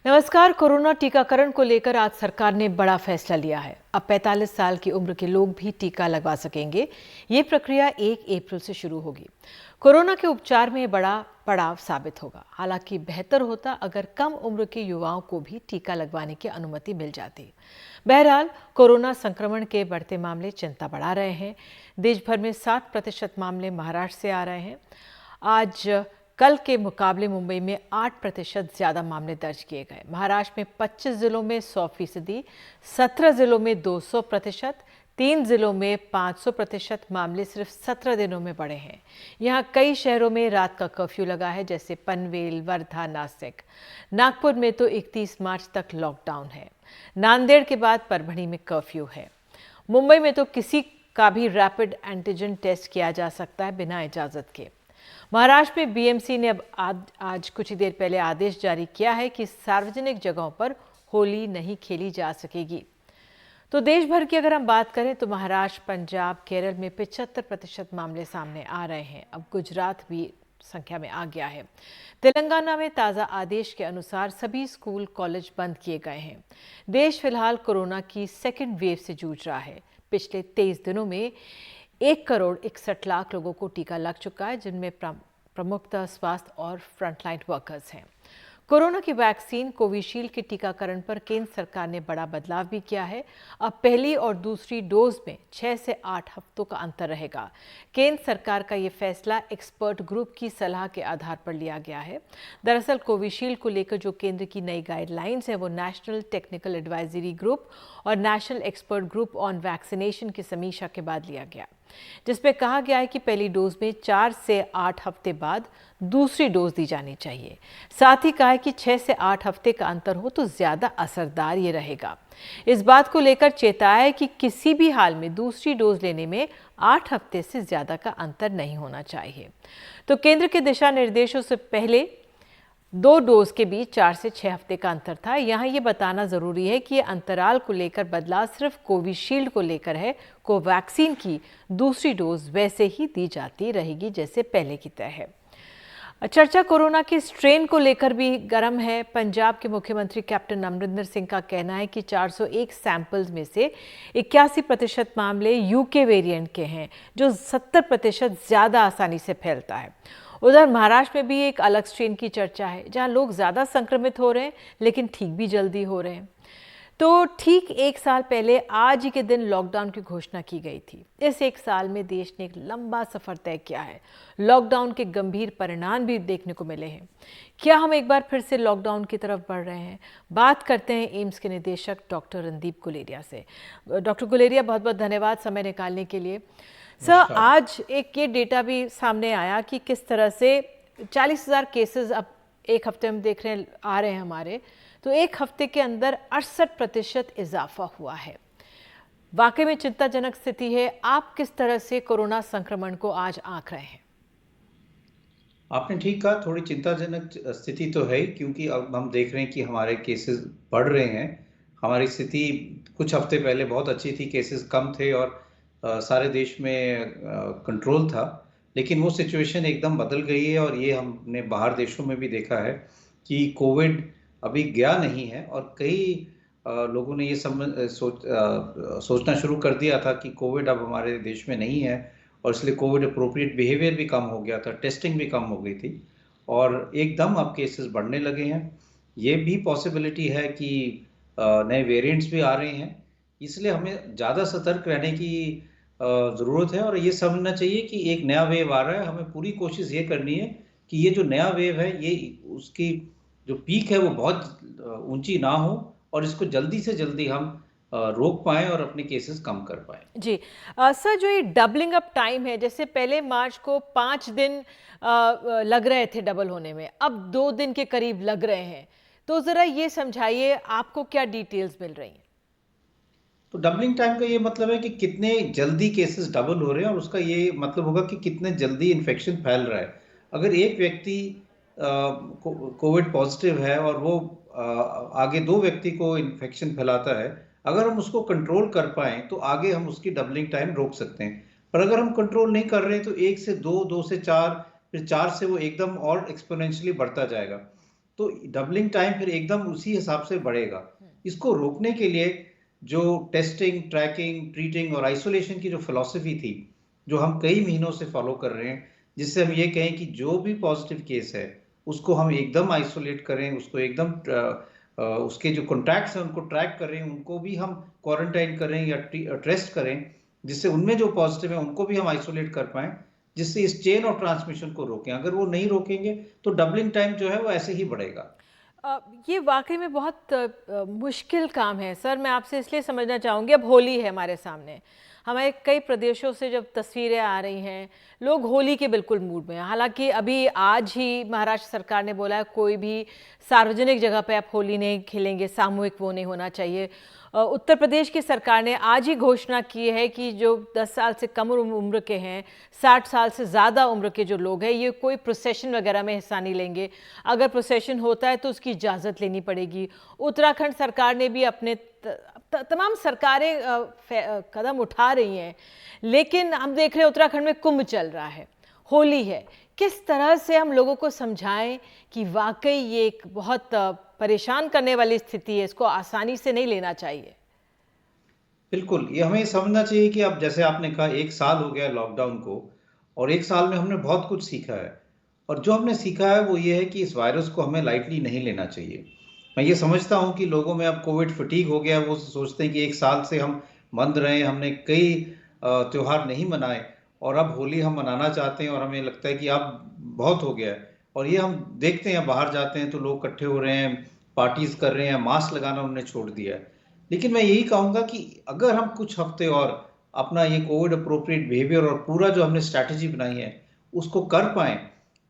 नमस्कार। कोरोना टीकाकरण को लेकर आज सरकार ने बड़ा फैसला लिया है। अब 45 साल की उम्र के लोग भी टीका लगवा सकेंगे। ये प्रक्रिया 1 अप्रैल से शुरू होगी। कोरोना के उपचार में बड़ा पड़ाव साबित होगा। हालांकि बेहतर होता अगर कम उम्र के युवाओं को भी टीका लगवाने की अनुमति मिल जाती। बहरहाल, कोरोना संक्रमण के बढ़ते मामले चिंता बढ़ा रहे हैं। देश भर में 60% मामले महाराष्ट्र से आ रहे हैं। आज कल के मुकाबले मुंबई में 8% ज़्यादा मामले दर्ज किए गए। महाराष्ट्र में 25 जिलों में 100%, 17 जिलों में 200%, 3 जिलों में 500% मामले सिर्फ 17 दिनों में बढ़े हैं। यहाँ कई शहरों में रात का कर्फ्यू लगा है, जैसे पनवेल, वर्धा, नासिक। नागपुर में तो 31 मार्च तक लॉकडाउन है। नांदेड़ के बाद परभणी में कर्फ्यू है। मुंबई में तो किसी का भी रैपिड एंटीजन टेस्ट किया जा सकता है बिना इजाज़त के। महाराष्ट्र में बीएमसी ने अब आज कुछ ही देर पहले आदेश जारी किया है कि सार्वजनिक जगहों पर होली नहीं खेली जा सकेगी। तो देश भर की अगर हम बात करें तो महाराष्ट्र, पंजाब, केरल में 75% मामले सामने आ रहे हैं। अब गुजरात भी संख्या में आ गया है। तेलंगाना में ताज़ा आदेश के अनुसार सभी स्कूल, कॉलेज बंद किए गए हैं। देश फिलहाल कोरोना की सेकेंड वेव से जूझ रहा है। पिछले 23 दिनों में 1,61,00,000 लोगों को टीका लग चुका है, जिनमें प्रमुखतः स्वास्थ्य और फ्रंटलाइन वर्कर्स हैं। कोरोना की वैक्सीन कोविशील्ड के टीकाकरण पर केंद्र सरकार ने बड़ा बदलाव भी किया है। अब पहली और दूसरी डोज में 6 से 8 हफ्तों का अंतर रहेगा। केंद्र सरकार का ये फैसला एक्सपर्ट ग्रुप की सलाह के आधार पर लिया गया है। दरअसल कोविशील्ड को लेकर जो केंद्र की नई गाइडलाइंस है वो नेशनल टेक्निकल एडवाइजरी ग्रुप और national expert group on vaccination की समीक्षा के बाद लिया गया, जिसमें कहा गया है कि पहली डोज में 4 से 8 हफ्ते बाद दूसरी डोज दी जानी चाहिए। साथ ही कहा है कि 6 से 8 हफ्ते का अंतर हो तो ज़्यादा असरदार ये रहेगा। इस बात को लेकर चेताया है कि किसी भी हाल में दूसरी डोज लेने में 8 हफ्ते से ज़्यादा का अंतर नहीं होना चाहिए। तो केंद्र के दिशा निर्देशों से पहले 2 डोज के बीच 4 से 6 हफ्ते का अंतर था। यहाँ ये बताना ज़रूरी है कि ये अंतराल को लेकर बदलाव सिर्फ कोविशील्ड को लेकर है। कोवैक्सीन की दूसरी डोज वैसे ही दी जाती रहेगी जैसे पहले की तय है। चर्चा कोरोना के स्ट्रेन को लेकर भी गर्म है। पंजाब के मुख्यमंत्री कैप्टन अमरिंदर सिंह का कहना है कि 401 सैंपल्स में से 81% मामले यूके वेरिएंट के हैं, जो 70% ज़्यादा आसानी से फैलता है। उधर महाराष्ट्र में भी एक अलग स्ट्रेन की चर्चा है, जहां लोग ज़्यादा संक्रमित हो रहे हैं लेकिन ठीक भी जल्दी हो रहे हैं। तो ठीक 1 साल पहले आज ही के दिन लॉकडाउन की घोषणा की गई थी। इस 1 साल में देश ने एक लंबा सफर तय किया है। लॉकडाउन के गंभीर परिणाम भी देखने को मिले हैं। क्या हम एक बार फिर से लॉकडाउन की तरफ बढ़ रहे हैं? बात करते हैं एम्स के निदेशक डॉक्टर रणदीप गुलेरिया से। डॉक्टर गुलेरिया, बहुत बहुत धन्यवाद समय निकालने के लिए। सर, आज एक ये डेटा भी सामने आया कि किस तरह से 40,000 केसेस अब एक हफ्ते में देख रहे हैं आ रहे हैं हमारे, तो एक हफ्ते के अंदर 68% इजाफा हुआ है। वाकई में चिंताजनक स्थिति है। आप किस तरह से कोरोना संक्रमण को आज आंक रहे हैं? आपने ठीक कहा, थोड़ी चिंताजनक स्थिति तो है, क्योंकि अब हम देख रहे हैं कि हमारे केसेस बढ़ रहे हैं। हमारी स्थिति कुछ हफ्ते पहले बहुत अच्छी थी, केसेस कम थे और सारे देश में कंट्रोल था। लेकिन वो सिचुएशन एकदम बदल गई है और ये हमने बाहर देशों में भी देखा है कि कोविड अभी गया नहीं है। और कई लोगों ने ये सोचना शुरू कर दिया था कि कोविड अब हमारे देश में नहीं है और इसलिए कोविड अप्रोप्रिएट बिहेवियर भी कम हो गया था, टेस्टिंग भी कम हो गई थी और एकदम अब केसेस बढ़ने लगे हैं। ये भी पॉसिबिलिटी है कि नए वेरिएंट्स भी आ रहे हैं, इसलिए हमें ज़्यादा सतर्क रहने की ज़रूरत है। और ये समझना चाहिए कि एक नया वेव आ रहा है। हमें पूरी कोशिश ये करनी है कि ये जो नया वेव है, ये उसकी जो पीक है वो बहुत ऊंची ना हो और इसको जल्दी से जल्दी हम रोक पाएं और अपने केसेस कम कर पाएं। जी सर, जो ये डबलिंग अप टाइम है, जैसे पहले मार्च को 5 दिन लग रहे थे डबल होने में, अब 2 दिन के करीब लग रहे हैं। तो ज़रा ये समझाइए, आपको क्या डिटेल्स मिल रही हैं? तो डबलिंग टाइम का ये मतलब है कि कितने जल्दी केसेस डबल हो रहे हैं और उसका ये मतलब होगा कि कितने जल्दी इन्फेक्शन फैल रहा है। अगर एक व्यक्ति कोविड पॉजिटिव है और वो आगे 2 व्यक्ति को इन्फेक्शन फैलाता है, अगर हम उसको कंट्रोल कर पाएं तो आगे हम उसकी डबलिंग टाइम रोक सकते हैं। पर अगर हम कंट्रोल नहीं कर रहे तो 1 से 2, 2 से 4, फिर 4 से वो एकदम और एक्सपोनेंशियली बढ़ता जाएगा। तो डबलिंग टाइम फिर एकदम उसी हिसाब से बढ़ेगा। इसको रोकने के लिए जो टेस्टिंग, ट्रैकिंग, ट्रीटिंग और आइसोलेशन की जो फिलॉसफी थी, जो हम कई महीनों से फॉलो कर रहे हैं, जिससे हम ये कहें कि जो भी पॉजिटिव केस है उसको हम एकदम आइसोलेट करें, उसको एकदम उसके जो कॉन्टैक्ट्स हैं उनको ट्रैक करें, उनको भी हम क्वारंटाइन करें या टेस्ट करें, जिससे उनमें जो पॉजिटिव है उनको भी हम आइसोलेट कर पाएं, जिससे इस चेन ऑफ ट्रांसमिशन को रोकें। अगर वो नहीं रोकेंगे तो डबलिंग टाइम जो है वो ऐसे ही बढ़ेगा। ये वाकई में बहुत मुश्किल काम है सर। मैं आपसे इसलिए समझना चाहूँगी, अब होली है हमारे सामने, हमारे कई प्रदेशों से जब तस्वीरें आ रही हैं, लोग होली के बिल्कुल मूड में हैं। हालांकि अभी आज ही महाराष्ट्र सरकार ने बोला है कोई भी सार्वजनिक जगह पे आप होली नहीं खेलेंगे, सामूहिक वो नहीं होना चाहिए। उत्तर प्रदेश की सरकार ने आज ही घोषणा की है कि जो 10 साल से कम उम्र के हैं, 60 साल से ज़्यादा उम्र के जो लोग हैं, ये कोई प्रोसेशन वगैरह में हिस्सा नहीं लेंगे। अगर प्रोसेशन होता है तो उसकी इजाज़त लेनी पड़ेगी। उत्तराखंड सरकार ने भी अपने तमाम सरकारें कदम उठा रही हैं, लेकिन हम देख रहे हैं उत्तराखंड में कुंभ चल रहा है, होली है। किस तरह से हम लोगों को समझाएं कि वाकई ये एक बहुत परेशान करने वाली स्थिति है, इसको आसानी से नहीं लेना चाहिए। बिल्कुल, ये हमें समझना चाहिए कि अब जैसे आपने कहा 1 साल हो गया लॉकडाउन को, और 1 साल में हमने बहुत कुछ सीखा है, और जो हमने सीखा है वो ये है कि इस वायरस को हमें लाइटली नहीं लेना चाहिए। मैं ये समझता हूँ कि लोगों में अब कोविड फटीग हो गया, वो सोचते हैं कि 1 साल से हम बंद रहे, हमने कई त्योहार नहीं मनाए और अब होली हम मनाना चाहते हैं, और हमें लगता है कि अब बहुत हो गया है। और ये हम देखते हैं, बाहर जाते हैं तो लोग इकट्ठे हो रहे हैं, पार्टीज कर रहे हैं, मास्क लगाना उन्होंने छोड़ दिया है। लेकिन मैं यही कहूंगा कि अगर हम कुछ हफ्ते और अपना ये कोविड अप्रोप्रिएट बिहेवियर और पूरा जो हमने स्ट्रैटेजी बनाई है उसको कर पाए,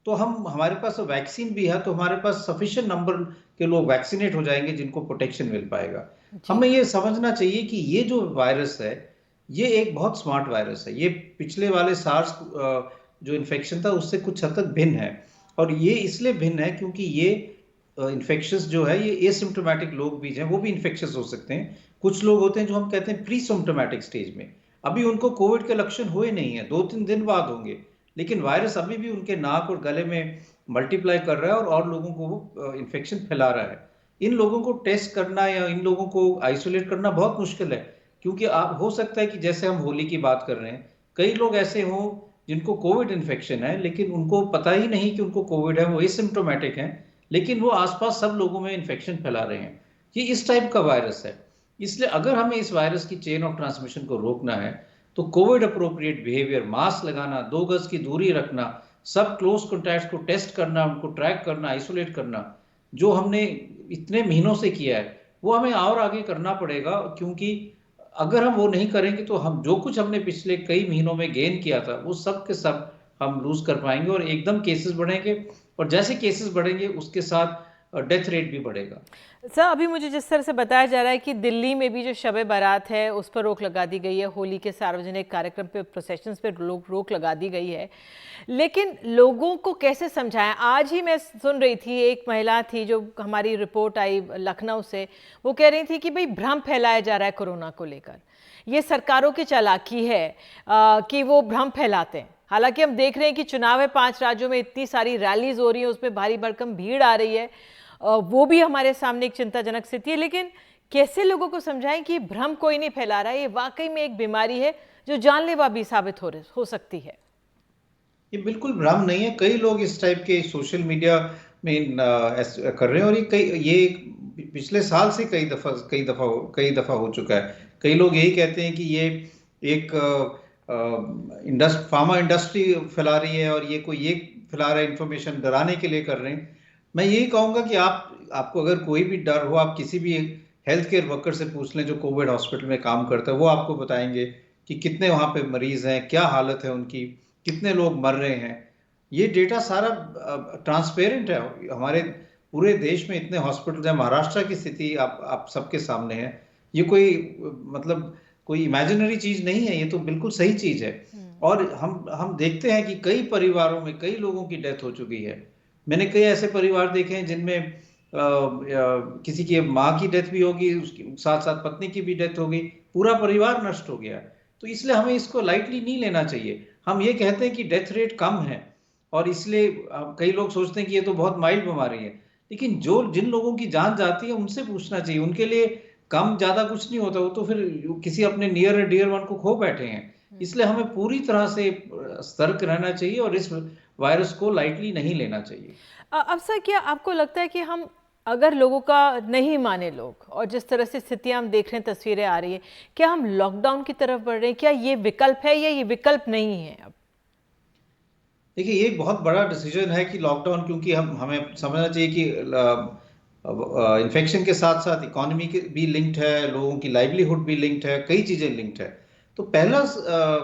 तो हम, हमारे पास वैक्सीन भी है, तो हमारे पास सफिशिएंट नंबर के लोग वैक्सीनेट हो जाएंगे जिनको प्रोटेक्शन मिल पाएगा। हमें ये समझना चाहिए कि ये जो वायरस है ये एक बहुत स्मार्ट वायरस है। ये पिछले वाले सार्स जो इन्फेक्शन था उससे कुछ हद तक भिन्न है, और ये इसलिए भिन्न है क्योंकि ये इन्फेक्शस जो है, ये एसिम्प्टोमेटिक लोग भी हैं, वो भी इन्फेक्शस हो सकते हैं। कुछ लोग होते हैं जो हम कहते हैं प्री सिम्प्टोमेटिक स्टेज में, अभी उनको कोविड के लक्षण हुए नहीं है, 2-3 दिन बाद होंगे, लेकिन वायरस अभी भी उनके नाक और गले में मल्टीप्लाई कर रहा है और लोगों को इन्फेक्शन फैला रहा है। इन लोगों को टेस्ट करना या इन लोगों को आइसोलेट करना बहुत मुश्किल है, क्योंकि आप, हो सकता है कि जैसे हम होली की बात कर रहे हैं, कई लोग ऐसे हों जिनको कोविड इन्फेक्शन है लेकिन उनको पता ही नहीं कि उनको कोविड है, वो एसिम्प्टोमेटिक हैं, लेकिन वो आसपास सब लोगों में इन्फेक्शन फैला रहे हैं। ये इस टाइप का वायरस है। इसलिए अगर हमें इस वायरस की चेन ऑफ ट्रांसमिशन को रोकना है तो कोविड अप्रोप्रिएट बिहेवियर, मास्क लगाना, 2 गज की दूरी रखना, सब क्लोज कॉन्टैक्ट्स को टेस्ट करना, उनको ट्रैक करना, आइसोलेट करना, जो हमने इतने महीनों से किया है वो हमें और आगे करना पड़ेगा, क्योंकि अगर हम वो नहीं करेंगे तो हम जो कुछ हमने पिछले कई महीनों में गेन किया था वो सब के सब हम लूज कर पाएंगे, और एकदम केसेस बढ़ेंगे, और जैसे केसेस बढ़ेंगे उसके साथ डेथ रेट भी बढ़ेगा। सर, अभी मुझे जिस तरह से बताया जा रहा है कि दिल्ली में भी जो शब बारात है उस पर रोक लगा दी गई है, होली के सार्वजनिक कार्यक्रम पे, प्रोसेशंस पे रोक लगा दी गई है, लेकिन लोगों को कैसे समझाएं? आज ही मैं सुन रही थी, एक महिला थी जो, हमारी रिपोर्ट आई लखनऊ से, वो कह रही थी कि भाई भ्रम फैलाया जा रहा है कोरोना को लेकर, ये सरकारों की चालाकी है कि वो भ्रम फैलाते हैं। हालांकि हम देख रहे हैं कि चुनाव है, 5 राज्यों में इतनी सारी रैलीज हो रही है, उसमें भारी भरकम भीड़ आ रही है, वो भी हमारे सामने एक चिंताजनक स्थिति है। लेकिन कैसे लोगों को समझाएं कि भ्रम कोई नहीं फैला रहा है, ये वाकई में एक बीमारी है जो जानलेवा भी साबित हो सकती है। ये बिल्कुल भ्रम नहीं है, कई लोग इस टाइप के सोशल मीडिया में कर रहे हैं, और ये पिछले साल से कई दफा हो चुका है। कई लोग यही कहते हैं कि ये एक फार्मा इंडस्ट्री फैला रही है, और ये कोई ये फैला रहा है, इंफॉर्मेशन डराने के लिए कर रहे हैं। मैं यही कहूंगा कि आपको अगर कोई भी डर हो, आप किसी भी हेल्थ केयर वर्कर से पूछ लें जो कोविड हॉस्पिटल में काम करता है, वो आपको बताएंगे कि कितने वहां पे मरीज हैं, क्या हालत है उनकी, कितने लोग मर रहे हैं। ये डेटा सारा ट्रांसपेरेंट है। हमारे पूरे देश में इतने हॉस्पिटल हैं, महाराष्ट्र की स्थिति आप सबके सामने है। ये कोई मतलब कोई इमेजिनरी चीज नहीं है, ये तो बिल्कुल सही चीज है। और हम देखते हैं कि कई परिवारों में कई लोगों की डेथ हो चुकी है। मैंने कई ऐसे परिवार देखे हैं जिनमें किसी की माँ की डेथ भी होगी, उसकी साथ साथ पत्नी की भी डेथ हो गई, पूरा परिवार नष्ट हो गया। तो इसलिए हमें इसको लाइटली नहीं लेना चाहिए। हम ये कहते हैं कि डेथ रेट कम है, और इसलिए कई लोग सोचते हैं कि ये तो बहुत माइल्ड बीमारी है, लेकिन जो जिन लोगों की जान जाती है उनसे पूछना चाहिए। उनके लिए कम ज्यादा कुछ नहीं होता, वो तो फिर किसी अपने नियर डियर वन को खो बैठे हैं। इसलिए हमें पूरी तरह से सतर्क रहना चाहिए और इस वायरस को लाइटली नहीं लेना चाहिए। अब सर, क्या आपको लगता है कि हम अगर लोगों का नहीं माने लोग, और जिस तरह से स्थितियां हम देख रहे हैं, तस्वीरें आ रही है, क्या हम लॉकडाउन की तरफ बढ़ रहे हैं? क्या ये विकल्प है या ये विकल्प नहीं है अब? देखिए, ये एक बहुत बड़ा डिसीजन है कि लॉकडाउन, क्योंकि हम हमें समझना चाहिए कि इन्फेक्शन के साथ साथ इकोनॉमी के भी लिंक्ड है, लोगों की लाइवलीहुड भी लिंक्ड है, कई चीजें लिंक्ड है। तो पहला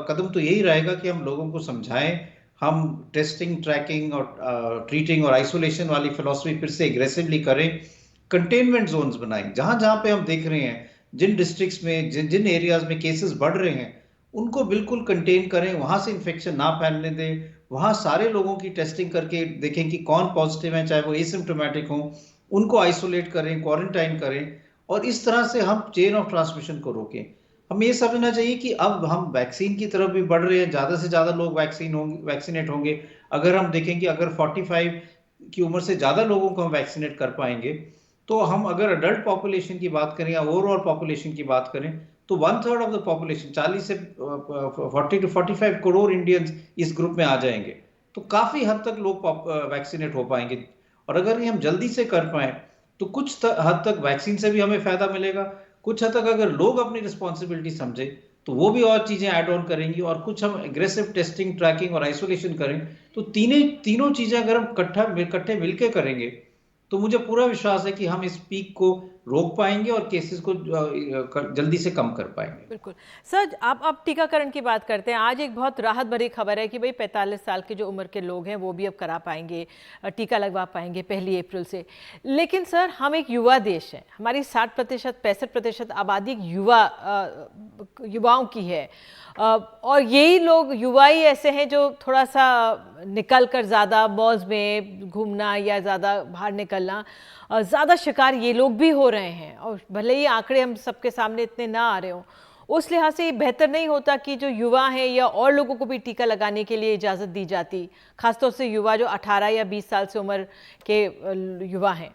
कदम तो यही रहेगा कि हम लोगों को समझाएं। हम टेस्टिंग, ट्रैकिंग और ट्रीटिंग और आइसोलेशन वाली फिलॉसफी फिर से एग्रेसिवली करें। कंटेनमेंट जोन्स बनाएं, जहां जहां पे हम देख रहे हैं, जिन डिस्ट्रिक्ट्स में, जिन जिन एरियाज में केसेस बढ़ रहे हैं, उनको बिल्कुल कंटेन करें, वहां से इन्फेक्शन ना फैलने दें। वहां सारे लोगों की टेस्टिंग करके देखें कि कौन पॉजिटिव है, चाहे वो एसिम्प्टोमेटिक हो, उनको आइसोलेट करें, क्वारंटाइन करें, और इस तरह से हम चेन ऑफ ट्रांसमिशन को रोकें। हमें ये समझना चाहिए कि अब हम वैक्सीन की तरफ भी बढ़ रहे हैं, ज्यादा से ज्यादा लोग वैक्सीनेट होंगे। अगर हम देखें कि अगर 45 की उम्र से ज्यादा लोगों को हम वैक्सीनेट कर पाएंगे, तो हम अगर अडल्ट पॉपुलेशन की बात करें या ओवरऑल पॉपुलेशन की बात करें, तो 1/3 ऑफ द पॉपुलेशन, 40 से 40 टू 45 करोड़ इंडियंस इस ग्रुप में आ जाएंगे। तो काफी हद तक लोग वैक्सीनेट हो पाएंगे। और अगर ये हम जल्दी से कर पाए, तो कुछ हद तक वैक्सीन से भी हमें फायदा मिलेगा। कुछ हद तक अगर लोग अपनी रिस्पॉन्सिबिलिटी समझे, तो वो भी और चीजें ऐड ऑन करेंगी, और कुछ हम एग्रेसिव टेस्टिंग, ट्रैकिंग और आइसोलेशन करें, तो तीनों चीजें अगर हम इकट्ठे मिलकर करेंगे, तो मुझे पूरा विश्वास है कि हम इस पीक को रोक पाएंगे और केसेस को जल्दी से कम कर पाएंगे। बिल्कुल। सर, आप अब टीकाकरण की बात करते हैं। आज एक बहुत राहत भरी खबर है कि भाई 45 साल के जो उम्र के लोग हैं वो भी अब करा पाएंगे, टीका लगवा पाएंगे 1 अप्रैल से। लेकिन सर, हम एक युवा देश हैं, हमारी 60% 65% आबादी युवाओं की है। और यही लोग, युवा ही ऐसे हैं जो थोड़ा सा निकल कर ज़्यादा मॉल्स में घूमना या ज़्यादा बाहर निकलना, ज़्यादा शिकार ये लोग भी हो रहे हैं। और भले ही आंकड़े हम सबके सामने इतने ना आ रहे हों, उस लिहाज से ये बेहतर नहीं होता कि जो युवा हैं या और लोगों को भी टीका लगाने के लिए इजाज़त दी जाती, खासतौर से युवा जो 18 या 20 साल से उम्र के युवा हैं?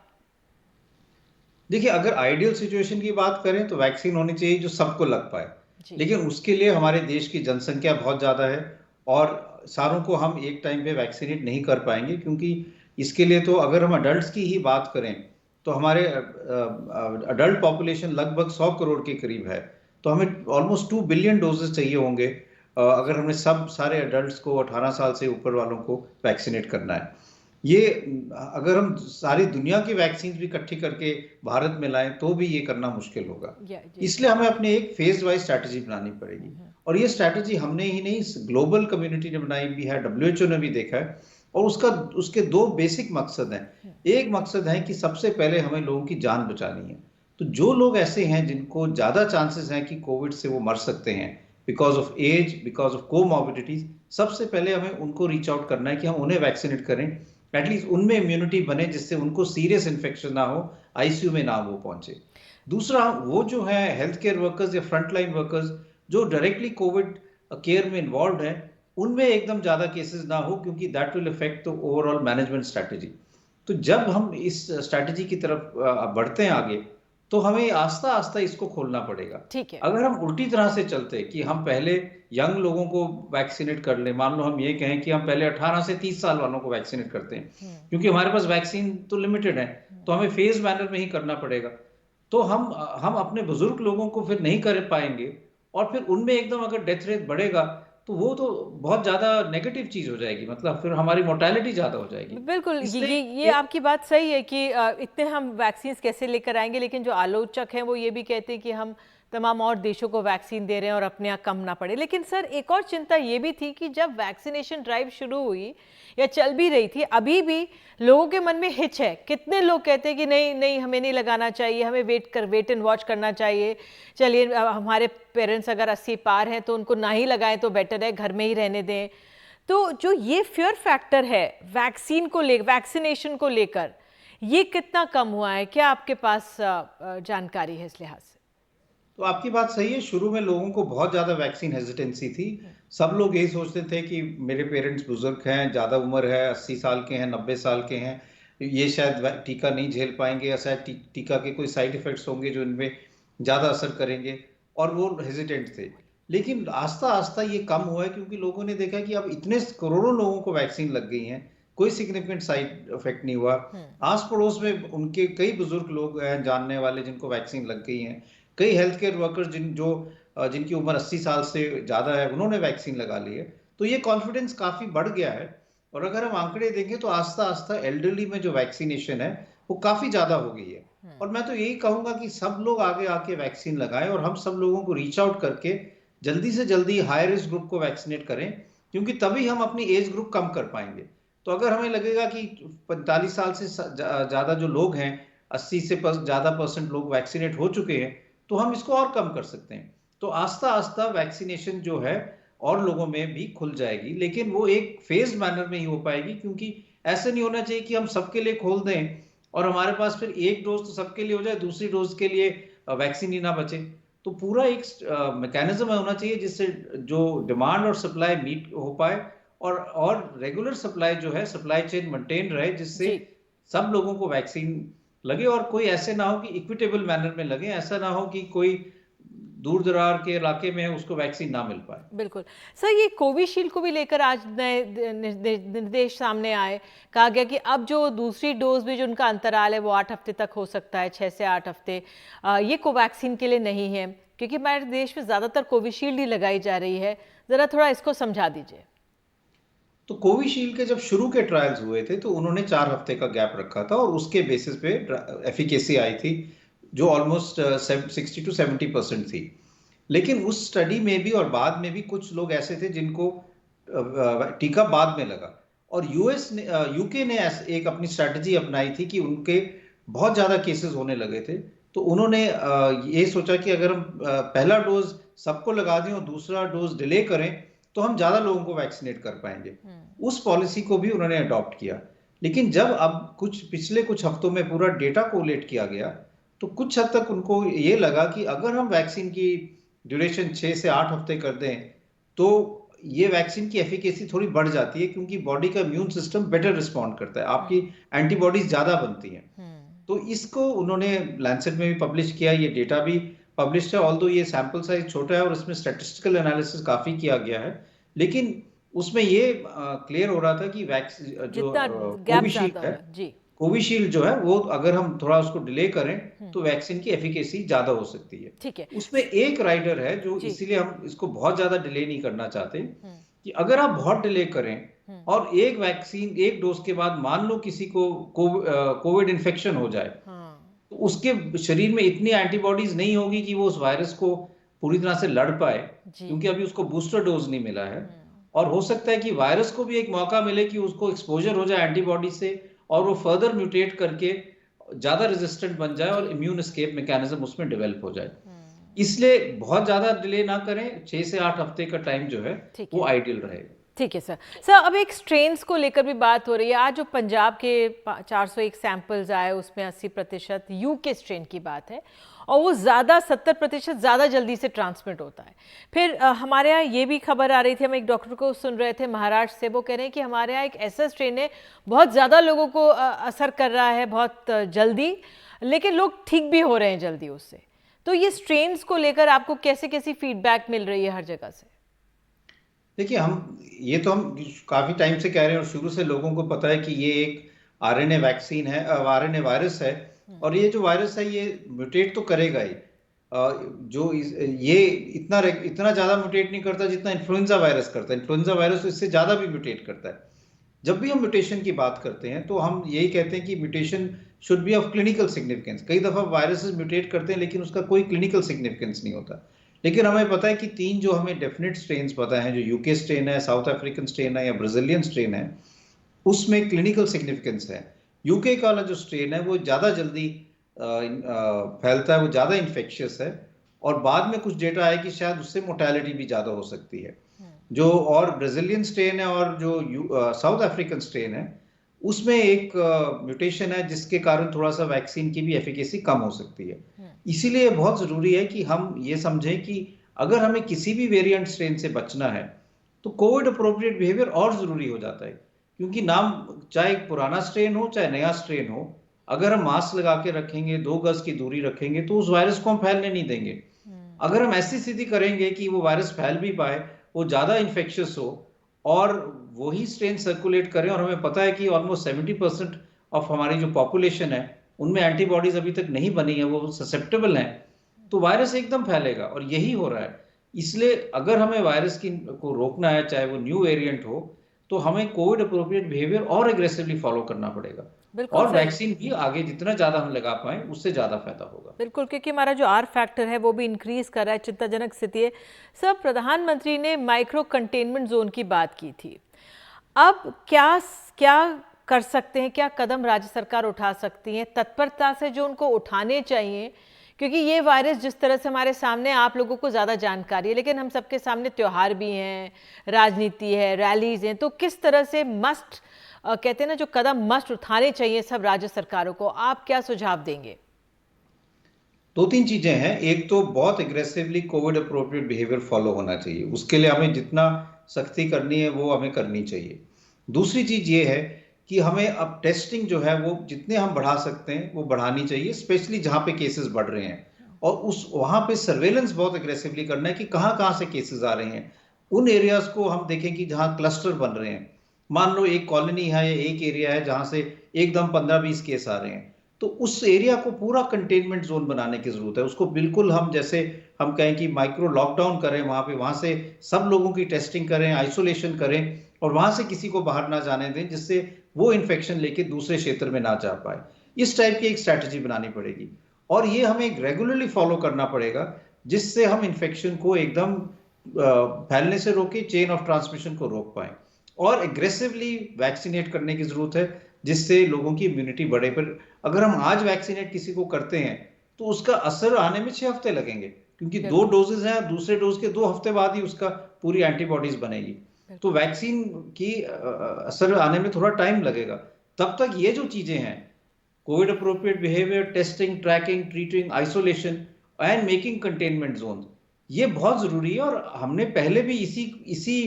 देखिए, अगर आइडियल सिचुएशन की बात करें, तो वैक्सीन होनी चाहिए जो सबको लग पाए। लेकिन उसके लिए हमारे देश की जनसंख्या बहुत ज़्यादा है, और सारों को हम एक टाइम पे वैक्सीनेट नहीं कर पाएंगे। क्योंकि इसके लिए तो अगर हम अडल्ट की ही बात करें, तो हमारे अडल्ट पॉपुलेशन लगभग 100 करोड़ के करीब है। तो हमें ऑलमोस्ट 2 बिलियन डोजेस चाहिए होंगे, अगर हमने सब सारे अडल्ट को, 18 साल से ऊपर वालों को वैक्सीनेट करना है। ये अगर हम सारी दुनिया की वैक्सीन भी इकट्ठी करके भारत में लाएं, तो भी ये करना मुश्किल होगा। इसलिए हमें अपने एक फेज वाइज स्ट्रैटेजी बनानी पड़ेगी। और ये स्ट्रैटेजी हमने ही नहीं, ग्लोबल कम्युनिटी ने बनाई भी है, WHO ने भी देखा है। और उसके दो बेसिक मकसद हैं। एक मकसद है कि सबसे पहले हमें लोगों की जान बचानी है। तो जो लोग ऐसे हैं जिनको ज्यादा चांसेस हैं कि कोविड से वो मर सकते हैं, because of age, because of comorbidities, सबसे पहले हमें उनको रीच आउट करना है कि हम उन्हें वैक्सीनेट करें। एटलीस्ट उनमें इम्यूनिटी बने, जिससे उनको सीरियस इन्फेक्शन ना हो, आईसीयू में ना वो पहुंचे। दूसरा, वो जो है हेल्थ केयर वर्कर्स या फ्रंट लाइन वर्कर्स जो डायरेक्टली कोविड केयर में इन्वॉल्व हैं, उनमें एकदम ज्यादा केसेस ना हो, क्योंकि that will affect the overall management strategy. तो जब हम इस स्ट्रैटेजी की तरफ बढ़ते हैं आगे, तो हमें आस्ता आस्ता इसको खोलना पड़ेगा। ठीक है। अगर हम उल्टी तरह से चलते कि हम पहले यंग लोगों को वैक्सीनेट कर ले, मान लो हम ये कहें कि हम पहले 18 से 30 साल वालों को वैक्सीनेट करते हैं, क्योंकि हमारे पास वैक्सीन तो लिमिटेड है, तो हमें फेज मैनर में ही करना पड़ेगा। तो हम अपने बुजुर्ग लोगों को फिर नहीं कर पाएंगे, और फिर उनमें एकदम अगर डेथ रेट बढ़ेगा, तो वो तो बहुत ज्यादा नेगेटिव चीज हो जाएगी, मतलब फिर हमारी मोर्टेलिटी ज्यादा हो जाएगी। बिल्कुल, ये आपकी बात सही है कि इतने हम वैक्सीन कैसे लेकर आएंगे, लेकिन जो आलोचक हैं वो ये भी कहते हैं कि हम तमाम और देशों को वैक्सीन दे रहे हैं और अपने यहाँ कम ना पड़े। लेकिन सर, एक और चिंता ये भी थी कि जब वैक्सीनेशन ड्राइव शुरू हुई या चल भी रही थी, अभी भी लोगों के मन में हिच है। कितने लोग कहते हैं कि नहीं नहीं, हमें नहीं लगाना चाहिए, हमें वेट एंड वॉच करना चाहिए। चलिए, हमारे पेरेंट्स अगर 80 पार हैं तो उनको ना ही लगाएं तो बेटर है, घर में ही रहने दें। तो जो ये फियर फैक्टर है वैक्सीनेशन को लेकर, ये कितना कम हुआ है? क्या आपके पास जानकारी है इस लिहाज से? तो आपकी बात सही है, शुरू में लोगों को बहुत ज्यादा वैक्सीन हेजिटेंसी थी। सब लोग यही सोचते थे कि मेरे पेरेंट्स बुजुर्ग हैं, ज्यादा उम्र है, 80 साल के हैं, 90 साल के हैं, ये शायद टीका नहीं झेल पाएंगे, या शायद टीका के कोई साइड इफेक्ट्स होंगे जो इनमें ज़्यादा असर करेंगे, और वो हेजिटेंट थे। लेकिन आस्ता आस्ता ये कम हुआ है, क्योंकि लोगों ने देखा कि अब इतने करोड़ों लोगों को वैक्सीन लग गई हैं, कोई सिग्निफिकेंट साइड इफेक्ट नहीं हुआ। आस पड़ोस में उनके कई बुजुर्ग लोग हैं जानने वाले जिनको वैक्सीन लग गई हैं, कई हेल्थ केयर वर्कर्स जिनकी उम्र 80 साल से ज़्यादा है, उन्होंने वैक्सीन लगा ली है। तो ये कॉन्फिडेंस काफ़ी बढ़ गया है। और अगर हम आंकड़े देखें तो आस्ता आस्ता एल्डरली में जो वैक्सीनेशन है वो काफ़ी ज़्यादा हो गई है। और मैं तो यही कहूंगा कि सब लोग आगे आके वैक्सीन लगाएं, और हम सब लोगों को रीच आउट करके जल्दी से जल्दी हाई रिस्क ग्रुप को वैक्सीनेट करें, क्योंकि तभी हम अपनी एज ग्रुप कम कर पाएंगे। तो अगर हमें लगेगा कि 45 साल से ज़्यादा जो लोग हैं, 80 से ज़्यादा % लोग वैक्सीनेट हो चुके हैं, तो हम इसको और कम कर सकते हैं। तो आस्ता आस्ता वैक्सीनेशन जो है और लोगों में भी खुल जाएगी, लेकिन वो एक फेज मैनर में ही हो पाएगी, क्योंकि ऐसे नहीं होना चाहिए कि हम सबके लिए खोल दें और हमारे पास फिर एक डोज तो सबके लिए हो जाए, दूसरी डोज के लिए वैक्सीन ही ना बचे। तो पूरा एक मैकेनिज्म होना चाहिए जिससे जो डिमांड और सप्लाई मीट हो पाए, और रेगुलर सप्लाई जो है, सप्लाई चेन मेंटेन रहे, जिससे जी सब लोगों को वैक्सीन लगे, और कोई ऐसे ना हो कि इक्विटेबल मैनर में लगे, ऐसा ना हो कि कोई दूर दरार के इलाके में है उसको वैक्सीन ना मिल पाए। बिल्कुल सर, ये कोविशील्ड को भी लेकर आज नए निर्देश सामने आए। कहा गया कि अब जो दूसरी डोज भी जो उनका अंतराल है वो 8 हफ्ते तक हो सकता है, 6 से 8 हफ्ते। ये कोवैक्सीन के लिए नहीं है, क्योंकि हमारे देश में ज़्यादातर कोविशील्ड ही लगाई जा रही है। ज़रा थोड़ा इसको समझा दीजिए। तो कोविशील्ड के जब शुरू के ट्रायल्स हुए थे तो उन्होंने 4 हफ्ते का गैप रखा था, और उसके बेसिस पे एफिकेसी आई थी जो ऑलमोस्ट 60 to 70% थी। लेकिन उस स्टडी में भी और बाद में भी कुछ लोग ऐसे थे जिनको टीका बाद में लगा, और यूके ने एक अपनी स्ट्रैटेजी अपनाई थी कि उनके बहुत ज़्यादा केसेस होने लगे थे। तो उन्होंने ये सोचा कि अगर हम पहला डोज सबको लगा दें और दूसरा डोज डिले करें तो हम ज़्यादा लोगों को वैक्सीनेट कर पाएंगे। उस पॉलिसी को भी उन्होंने अडॉप्ट किया। लेकिन जब अब पिछले कुछ हफ्तों में पूरा डेटा कोलेट किया गया, तो कुछ हद तक उनको ये लगा कि अगर हम वैक्सीन की ड्यूरेशन 6 से 8 हफ्ते कर दें तो ये वैक्सीन की एफिकेसी थोड़ी बढ़ जाती है, क्योंकि बॉडी का इम्यून सिस्टम बेटर रिस्पॉन्ड करता है, आपकी एंटीबॉडीज ज्यादा बनती हैं। तो इसको उन्होंने लैंसेट में भी पब्लिश किया, ये डेटा भी पब्लिश है, ऑल्दो ये सैंपल साइज छोटा है और इसमें स्टैटिस्टिकल एनालिसिस काफी किया गया है, लेकिन उसमें ये क्लियर हो रहा था कि वैक्सीन जो कोविशील्ड है, जी कोविशील्ड जो है वो अगर हम थोड़ा उसको डिले करें तो वैक्सीन की एफिकेसी ज्यादा हो सकती है। ठीक है। उसमें एक राइडर है जो, इसीलिए हम इसको बहुत ज्यादा डिले नहीं करना चाहते, कि अगर आप बहुत डिले करें और एक वैक्सीन एक डोज के बाद मान लो किसी को कोविड इन्फेक्शन हो जाए, तो उसके शरीर में इतनी एंटीबॉडीज नहीं होगी कि वो उस वायरस को पूरी तरह से लड़ पाए, क्योंकि अभी उसको बूस्टर डोज नहीं मिला है। और हो सकता है कि वायरस को भी एक मौका मिले कि उसको एक्सपोजर हो जाए एंटीबॉडी से, और वो फर्दर म्यूटेट करके ज्यादा रेजिस्टेंट बन जाए और इम्यून एस्केप मैकेनिज्म उसमें डेवलप हो जाए। इसलिए बहुत ज्यादा डिले ना करें, 6 से 8 हफ्ते का टाइम जो है वो आइडियल रहेगा। ठीक है सर। सर, अब एक स्ट्रेन्स को लेकर भी बात हो रही है। आज जो पंजाब के 401 सैंपल्स आए उसमें 80% यूके स्ट्रेन की बात है, और वो ज़्यादा 70% ज़्यादा जल्दी से ट्रांसमिट होता है। फिर हमारे यहाँ ये भी खबर आ रही थी, हम एक डॉक्टर को सुन रहे थे महाराष्ट्र से, वो कह रहे हैं कि हमारे यहाँ एक ऐसा स्ट्रेन है बहुत ज़्यादा लोगों को असर कर रहा है बहुत जल्दी, लेकिन लोग ठीक भी हो रहे हैं जल्दी उससे। तो ये स्ट्रेन्स को लेकर आपको कैसी फीडबैक मिल रही है हर जगह से? देखिए, हम काफी टाइम से कह रहे हैं, और शुरू से लोगों को पता है कि ये एक आरएनए वैक्सीन है, आरएनए वायरस है, और ये जो वायरस है ये म्यूटेट तो करेगा ही। ये इतना ज्यादा म्यूटेट नहीं करता जितना इन्फ्लुएंजा वायरस करता है। इन्फ्लुएंजा वायरस तो इससे ज्यादा भी म्यूटेट करता है। जब भी हम म्यूटेशन की बात करते हैं तो हम यही कहते हैं कि mutation should be of clinical significance. कई दफा वायरसेस म्यूटेट करते हैं लेकिन उसका कोई क्लिनिकल सिग्निफिकेंस नहीं होता। लेकिन हमें पता है कि 3 जो हमें डेफिनेट स्ट्रेन पता है, जो यूके स्ट्रेन है, साउथ अफ्रीकन स्ट्रेन है या ब्राजीलियन स्ट्रेन है, उसमें क्लिनिकल सिग्निफिकेंस है। यूके का वाला जो स्ट्रेन है वो ज्यादा जल्दी फैलता है, वो ज्यादा इन्फेक्शियस है, और बाद में कुछ डेटा है कि शायद उससे मोर्टेलिटी भी ज्यादा हो सकती है। जो और ब्राजीलियन स्ट्रेन है और जो साउथ अफ्रीकन स्ट्रेन है, उसमें एक म्यूटेशन है जिसके कारण थोड़ा सा वैक्सीन की भी एफिकेसी कम हो सकती है। इसीलिए बहुत जरूरी है कि हम ये समझें कि अगर हमें किसी भी वेरिएंट स्ट्रेन से बचना है तो कोविड अप्रोप्रिएट बिहेवियर और जरूरी हो जाता है, क्योंकि नाम चाहे पुराना स्ट्रेन हो चाहे नया स्ट्रेन हो, अगर हम मास्क लगा के रखेंगे, 2 गज की दूरी रखेंगे, तो उस वायरस को हम फैलने नहीं देंगे। अगर हम ऐसी स्थिति करेंगे कि वो वायरस फैल भी पाए, वो ज्यादा इंफेक्शियस हो और वही स्ट्रेन सर्कुलेट करें, और हमें पता है कि ऑलमोस्ट 70% ऑफ हमारी जो पॉपुलेशन है उनमें एंटीबॉडीज अभी तक नहीं बनी है, वो ससेप्टेबल हैं, तो वायरस एकदम फैलेगा। और यही हो रहा है। इसलिए अगर हमें वायरस को रोकना है, चाहे वो न्यू वेरिएंट हो, तो हमें कोविड अप्रोप्रिएट बिहेवियर और एग्रेसिवली फॉलो करना पड़ेगा। बिल्कुल और सही। वैक्सीन भी आगे जितना ज्यादा हम लगा पाए उससे ज्यादा फायदा होगा। बिल्कुल, क्योंकि हमारा जो आर फैक्टर है वो भी इंक्रीज कर रहा है, चिंताजनक स्थिति है। सब प्रधानमंत्री ने माइक्रो कंटेनमेंट जोन की बात की थी। अब क्या क्या कर सकते हैं, क्या कदम राज्य सरकार उठा सकती है तत्परता से जो उनको उठाने चाहिए? क्योंकि ये वायरस जिस तरह से हमारे सामने, आप लोगों को ज़्यादा जानकारी है, लेकिन हम सबके सामने त्यौहार भी हैं, राजनीति है, रैलीज हैं, तो किस तरह से कहते हैं ना, जो कदम मस्ट उठाने चाहिए सब राज्य सरकारों को, आप क्या सुझाव देंगे? 2-3 चीजें हैं। एक तो बहुत aggressively Covid appropriate behaviour follow होना चाहिए, उसके लिए हमें जितना सख्ती करनी है वो हमें करनी चाहिए। दूसरी चीज ये है कि हमें अब टेस्टिंग जो है वो जितने हम बढ़ा सकते हैं वो बढ़ानी चाहिए, स्पेशली जहां पे केसेस बढ़ रहे हैं, और उस वहां पे सर्वेलेंस बहुत एग्रेसिवली करना है कि कहां कहां से केसेस आ रहे हैं। उन एरियाज को हम देखें कि जहां क्लस्टर बन रहे हैं, मान लो एक कॉलोनी है या एक एरिया है जहां से एकदम 15-20 केस आ रहे हैं, तो उस एरिया को पूरा कंटेनमेंट जोन बनाने की जरूरत है। उसको बिल्कुल हम, जैसे हम कहें कि माइक्रो लॉकडाउन करें, वहां पे, वहां से सब लोगों की टेस्टिंग करें, आइसोलेशन करें, और वहां से किसी को बाहर ना जाने दें, जिससे वो इन्फेक्शन लेके दूसरे क्षेत्र में ना जा पाए। इस टाइप की एक स्ट्रैटेजी बनानी पड़ेगी, और ये हमें रेगुलरली फॉलो करना पड़ेगा, जिससे हम इन्फेक्शन को एकदम फैलने से रोके, चेन ऑफ ट्रांसमिशन को रोक पाए। और एग्रेसिवली वैक्सीनेट करने की जरूरत है, जिससे लोगों की इम्यूनिटी बढ़े। पर अगर हम आज वैक्सीनेट किसी को करते हैं तो उसका असर आने में 6 हफ्ते लगेंगे, क्योंकि 2 डोजेज हैं, दूसरे डोज के 2 हफ्ते बाद ही उसका पूरी एंटीबॉडीज बनेगी। तो वैक्सीन की असर आने में थोड़ा टाइम लगेगा। तब तक ये जो चीजें हैं, COVID appropriate behaviour, testing, tracking, treating, isolation and making containment zone, ये बहुत जरूरी है। और हमने पहले भी इसी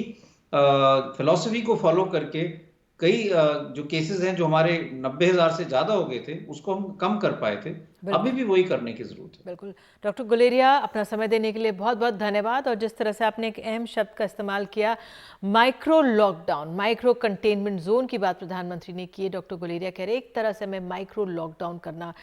फिलॉसफी को फॉलो करके कई जो केसेस हैं जो हमारे 90,000 से ज्यादा हो गए थे, उसको हम कम कर पाए थे। अभी भी वही करने की जरूरत है। बिल्कुल। डॉक्टर गुलेरिया, अपना समय देने के लिए बहुत बहुत धन्यवाद। और जिस तरह से आपने एक अहम शब्द का इस्तेमाल किया, micro lockdown, micro containment zone की बात प्रधानमंत्री ने की है। डॉक्टर गुलेरिया कह रहे एक तरह से हमें माइक्रो लॉकडाउन करना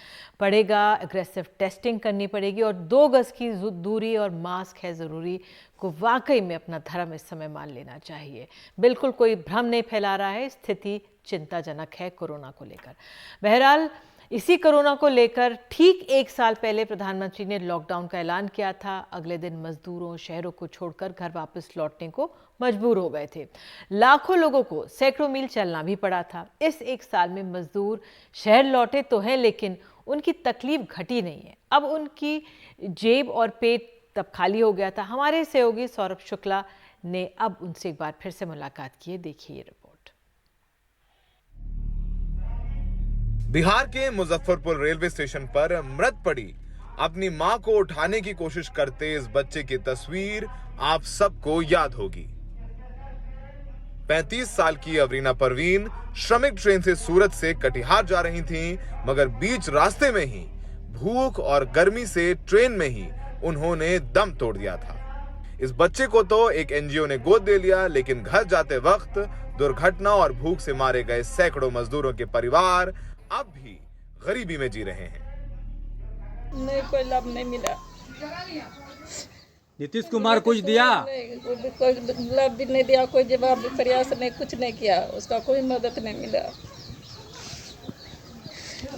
पड़ेगा, एग्रेसिव टेस्टिंग करनी पड़ेगी, और 2 गज की दूरी और मास्क है ज़रूरी को वाकई में अपना धर्म इस समय मान लेना चाहिए। बिल्कुल कोई भ्रम नहीं फैला रहा है, स्थिति चिंताजनक है कोरोना को लेकर। बहरहाल, इसी कोरोना को लेकर ठीक 1 साल पहले प्रधानमंत्री ने लॉकडाउन का ऐलान किया था। अगले दिन मजदूरों, शहरों को छोड़कर घर वापस लौटने को मजबूर हो गए थे। लाखों लोगों को सैकड़ों मील चलना भी पड़ा था। इस 1 साल में मजदूर शहर लौटे तो हैं, लेकिन उनकी तकलीफ घटी नहीं है। अब उनकी जेब और पेट तब खाली हो गया था। हमारे सहयोगी सौरभ शुक्ला ने अब उनसे एक बार फिर से मुलाकात की है। देखिए ये रिपोर्ट। बिहार के मुजफ्फरपुर रेलवे स्टेशन पर मृत पड़ी अपनी मां को उठाने की कोशिश करते इस बच्चे की तस्वीर आप सबको याद होगी। 35 साल की अवरीना परवीन श्रमिक ट्रेन से सूरत से कटिहार जा रही थीं, मगर बीच रास्ते में ही भूख और गर्मी से ट्रेन में ही उन्होंने दम तोड़ दिया था। इस बच्चे को तो एक एनजीओ ने गोद दे लिया, लेकिन घर जाते वक्त दुर्घटना और भूख से मारे गए सैकड़ों मजदूरों के परिवार अब भी गरीबी में जी रहे हैं। नहीं, कोई लाभ नहीं मिला। नीतीश कुमार कुछ दिया? कोई लाभ भी नहीं दिया, कोई जवाब भी, प्रयास नहीं, कुछ नहीं किया, उसका कोई मदद नहीं मिला।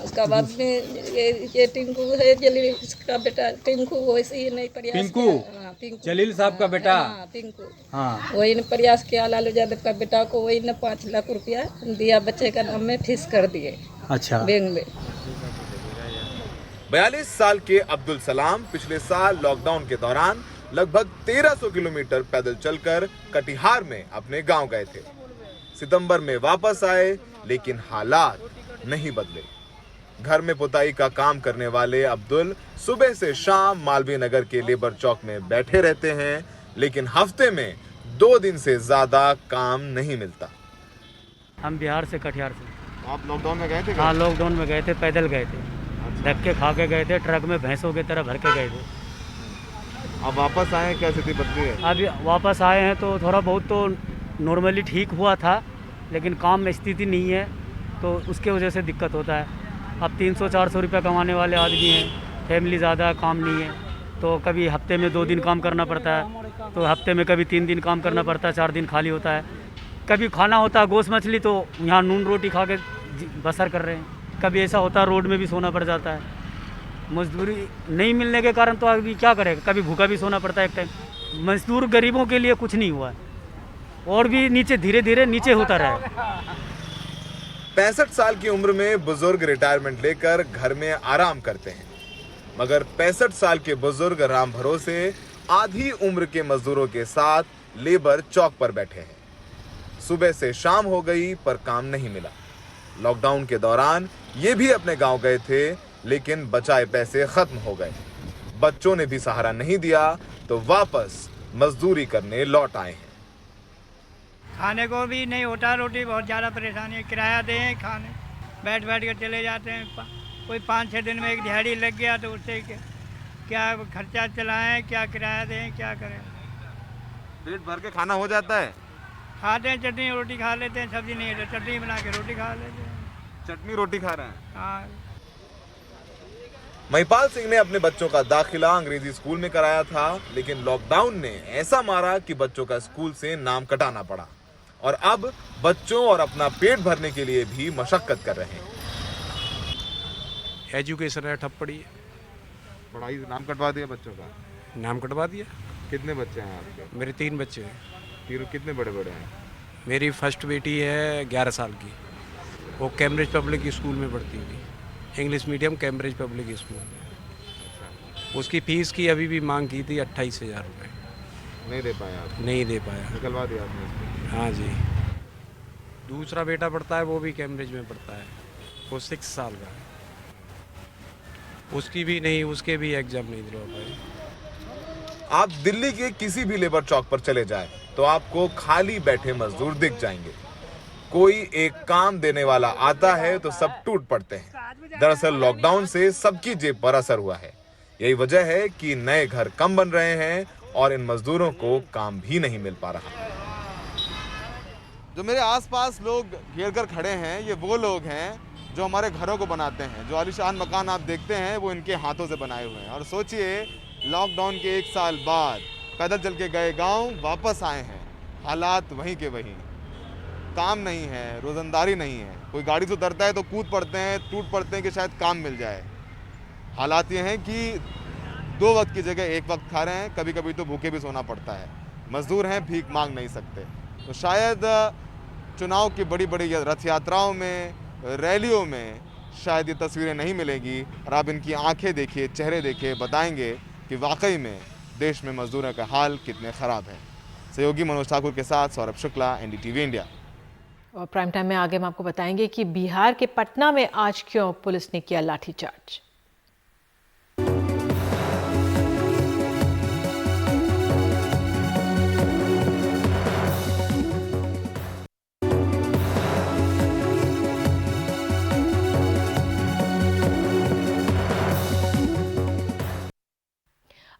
उसका बाद में ये टिंकू है, जलील का बेटा टिंकू, वैसे ही नहीं प्रयास टिंकू? हाँ, टिंकू जलील साहब का बेटा? हाँ, टिंकू। हाँ, वही ने प्रयास किया, लालू यादव का बेटा को वही ने 5 लाख रुपया दिया, बच्चे का नाम में फीस कर दिए। अच्छा। बैंक में 42 साल के अब्दुल सलाम पिछले साल लॉकडाउन के दौरान लगभग 1300 किलोमीटर पैदल चलकर कटिहार में अपने गांव गए थे। सितंबर में वापस आए, लेकिन हालात नहीं बदले। घर में पुताई का काम करने वाले अब्दुल सुबह से शाम मालवीय नगर के लेबर चौक में बैठे रहते हैं, लेकिन हफ्ते में 2 दिन से ज्यादा काम नहीं मिलता। हम बिहार से, कटिहार से। आप लॉकडाउन में गए थे? हाँ, लॉकडाउन में गए थे, पैदल गए थे। धक्के खा के गए थे, ट्रक में भैंसों की तरह भर के गए थे। अब वापस आए, क्या स्थिति बदली है? अभी वापस आए हैं तो थोड़ा बहुत तो नॉर्मली ठीक हुआ था, लेकिन काम में स्थिति नहीं है, तो उसके वजह से दिक्कत होता है। अब 300-400 रुपये कमाने वाले आदमी हैं, फैमिली ज़्यादा, काम नहीं है, तो कभी हफ्ते में 2 दिन काम करना पड़ता है, तो हफ्ते में कभी 3 दिन काम करना पड़ता है, 4 दिन खाली होता है। कभी खाना होता है गोश्त मछली, तो यहाँ नून रोटी खा के बसर कर रहे हैं। कभी ऐसा होता है रोड में भी सोना पड़ जाता है। मजदूरी नहीं मिलने के कारण तो अभी क्या करेगा, कभी भूखा भी सोना पड़ता है एक टाइम। मजदूर गरीबों के लिए कुछ नहीं हुआ है, और भी नीचे धीरे धीरे नीचे होता रहा। 65 साल की उम्र में बुजुर्ग रिटायरमेंट लेकर घर में आराम करते हैं, मगर 65 साल के बुजुर्ग राम भरोसे आधी उम्र के मजदूरों के साथ लेबर चौक पर बैठे हैं। सुबह से शाम हो गई पर काम नहीं मिला। लॉकडाउन के दौरान ये भी अपने गांव गए थे, लेकिन बचाए पैसे खत्म हो गए। बच्चों ने भी सहारा नहीं दिया तो वापस मजदूरी करने लौट आए हैं। खाने को भी नहीं होता, रोटी बहुत ज़्यादा परेशानी है। किराया दें, खाने बैठ कर चले जाते हैं। कोई 5-6 दिन में एक दिहाड़ी लग गया तो उससे क्या खर्चा चलाएं, क्या किराया दें, क्या करें। पेट भर के खाना हो जाता है? खाते हैं, चटनी रोटी खा लेते हैं, सब्जी नहीं है तो चटनी बना के रोटी खा लेते हैं। चटनी रोटी खा रहे हैं? हाँ। महिपाल सिंह ने अपने बच्चों का दाखिला अंग्रेजी स्कूल में कराया था, लेकिन लॉकडाउन ने ऐसा मारा कि बच्चों का स्कूल से नाम कटाना पड़ा और अब बच्चों और अपना पेट भरने के लिए भी मशक्कत कर रहे हैं। एजुकेशन है ठप पड़ी है। पढ़ाई नाम कटवा दिया बच्चों का? नाम कटवा दिया। कितने बच्चे हैं आपके? मेरे 3 बच्चे हैं। तीनों कितने बड़े बड़े हैं? मेरी फर्स्ट बेटी है 11 साल की, वो कैम्ब्रिज पब्लिक स्कूल में पढ़ती थी, English medium Cambridge public school में। उसकी फ़ीस की अभी भी मांग की थी 28,000 रुपये। नहीं दे पाया आप? नहीं दे पाया। निकलवा दिया आपने? हाँ जी। दूसरा बेटा पढ़ता है, वो भी कैम्ब्रिज में पढ़ता है, वो 6 साल का है, उसकी भी नहीं, उसके भी एग्ज़ाम नहीं दिलवा पाए। आप दिल्ली के किसी भी लेबर चौक पर चले जाएं तो आपको खाली बैठे मजदूर दिख जाएंगे। कोई एक काम देने वाला आता है तो सब टूट पड़ते हैं। दरअसल लॉकडाउन से सबकी जेब पर असर हुआ है। यही वजह है कि नए घर कम बन रहे हैं और इन मजदूरों को काम भी नहीं मिल पा रहा। जो मेरे आसपास लोग घेर कर खड़े हैं, ये वो लोग हैं जो हमारे घरों को बनाते हैं। जो आलीशान मकान आप देखते हैं वो इनके हाथों से बनाए हुए हैं। और सोचिए, लॉकडाउन के 1 साल बाद पैदल चल के गए गांव वापस आए हैं, हालात वहीं के वहीं। काम नहीं है, रोजंदारी नहीं है। कोई गाड़ी से उतरता है तो कूद पड़ते हैं, टूट पड़ते हैं कि शायद काम मिल जाए। हालात ये हैं कि 2 वक्त की जगह 1 वक्त खा रहे हैं, कभी कभी तो भूखे भी सोना पड़ता है। मजदूर हैं, भीख मांग नहीं सकते। तो शायद चुनाव की बड़ी बड़ी रथ यात्राओं में, रैलियों में शायद ये तस्वीरें नहीं मिलेंगी। और आप इनकी आंखें देखिए, चेहरे देखिए, बताएंगे कि वाकई में देश में मजदूरों का हाल कितने ख़राब है। सहयोगी मनोज ठाकुर के साथ सौरभ शुक्ला, NDTV इंडिया। और प्राइम टाइम में आगे हम आपको बताएंगे कि बिहार के पटना में आज क्यों पुलिस ने किया लाठीचार्ज।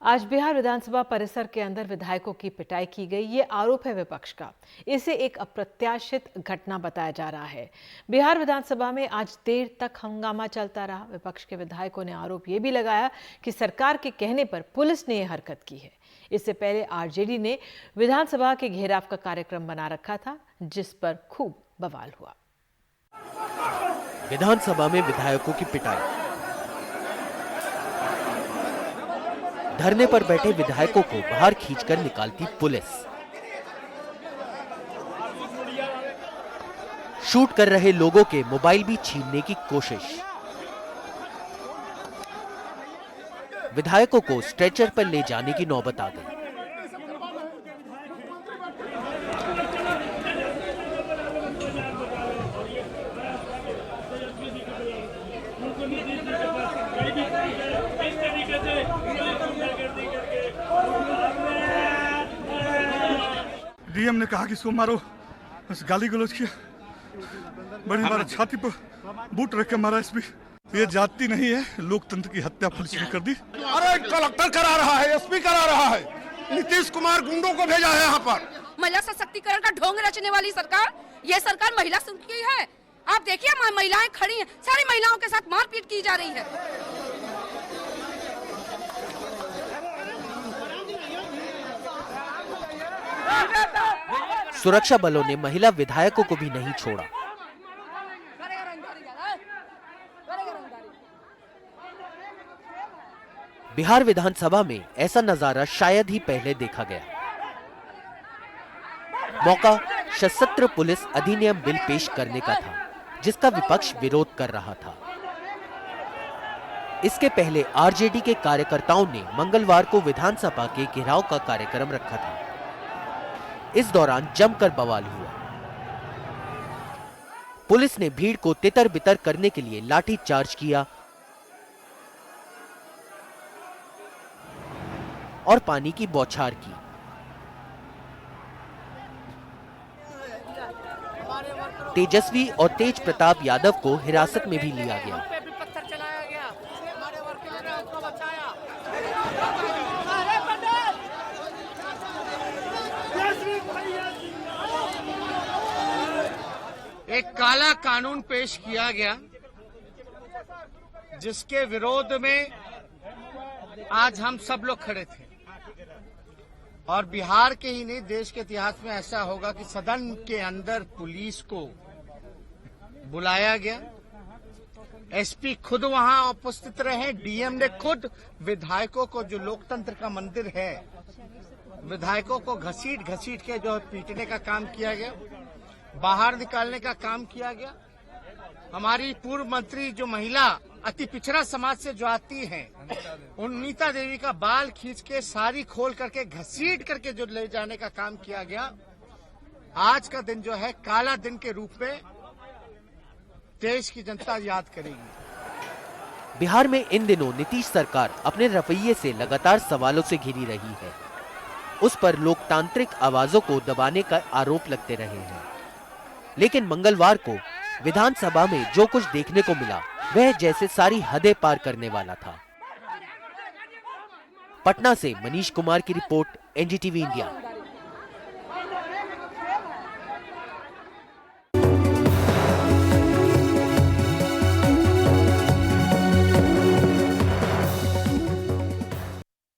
आज बिहार विधानसभा परिसर के अंदर विधायकों की पिटाई की गई, ये आरोप है विपक्ष का। इसे एक अप्रत्याशित घटना बताया जा रहा है। बिहार विधानसभा में आज देर तक हंगामा चलता रहा। विपक्ष के विधायकों ने आरोप ये भी लगाया कि सरकार के कहने पर पुलिस ने यह हरकत की है। इससे पहले RJD ने विधानसभा के घेराव का कार्यक्रम बना रखा था, जिस पर खूब बवाल हुआ। विधानसभा में विधायकों की पिटाई, धरने पर बैठे विधायकों को बाहर खींचकर निकालती पुलिस, शूट कर रहे लोगों के मोबाइल भी छीनने की कोशिश, विधायकों को स्ट्रेचर पर ले जाने की नौबत आ गई। DM ने कहा कि इसको मारो, बस गाली गलौज किया, बड़ी हमारा छाती पर बूट रख के मारा एसपी। ये जाति नहीं है, लोकतंत्र की हत्या पुलिस ने कर दी। अरे कलेक्टर करा रहा है, एसपी करा रहा है, नीतीश कुमार गुंडों को भेजा है यहाँ पर। महिला सशक्तिकरण का ढोंग रचने वाली सरकार, ये सरकार महिला सुन की है। आप देखिए महिलाएं खड़ी हैं, सारी महिलाओं के साथ मारपीट की जा रही है। सुरक्षा बलों ने महिला विधायकों को भी नहीं छोड़ा। बिहार विधानसभा में ऐसा नजारा शायद ही पहले देखा गया। मौका सशस्त्र पुलिस अधिनियम बिल पेश करने का था, जिसका विपक्ष विरोध कर रहा था। इसके पहले आरजेडी के कार्यकर्ताओं ने मंगलवार को विधानसभा के घेराव का कार्यक्रम रखा था। इस दौरान जमकर बवाल हुआ। पुलिस ने भीड़ को तितर बितर करने के लिए लाठी चार्ज किया और पानी की बौछार की। तेजस्वी और तेज प्रताप यादव को हिरासत में भी लिया गया। एक काला कानून पेश किया गया, जिसके विरोध में आज हम सब लोग खड़े थे। और बिहार के ही नहीं, देश के इतिहास में ऐसा होगा कि सदन के अंदर पुलिस को बुलाया गया, एसपी खुद वहां उपस्थित रहे, डीएम ने खुद विधायकों को, जो लोकतंत्र का मंदिर है, विधायकों को घसीट घसीट के जो पीटने का काम किया गया, बाहर निकालने का काम किया गया। हमारी पूर्व मंत्री जो महिला अति पिछड़ा समाज से जो आती हैं, उन नीता देवी का बाल खींच के साड़ी खोल करके घसीट करके जो ले जाने का काम किया गया। आज का दिन जो है काला दिन के रूप में देश की जनता याद करेगी। बिहार में इन दिनों नीतीश सरकार अपने रवैये से लगातार सवालों से घिरी रही है। उस पर लोकतांत्रिक आवाजों को दबाने का आरोप लगते रहे हैं। लेकिन मंगलवार को विधानसभा में जो कुछ देखने को मिला, वह जैसे सारी हदें पार करने वाला था। पटना से मनीष कुमार की रिपोर्ट, एनडीटीवी इंडिया।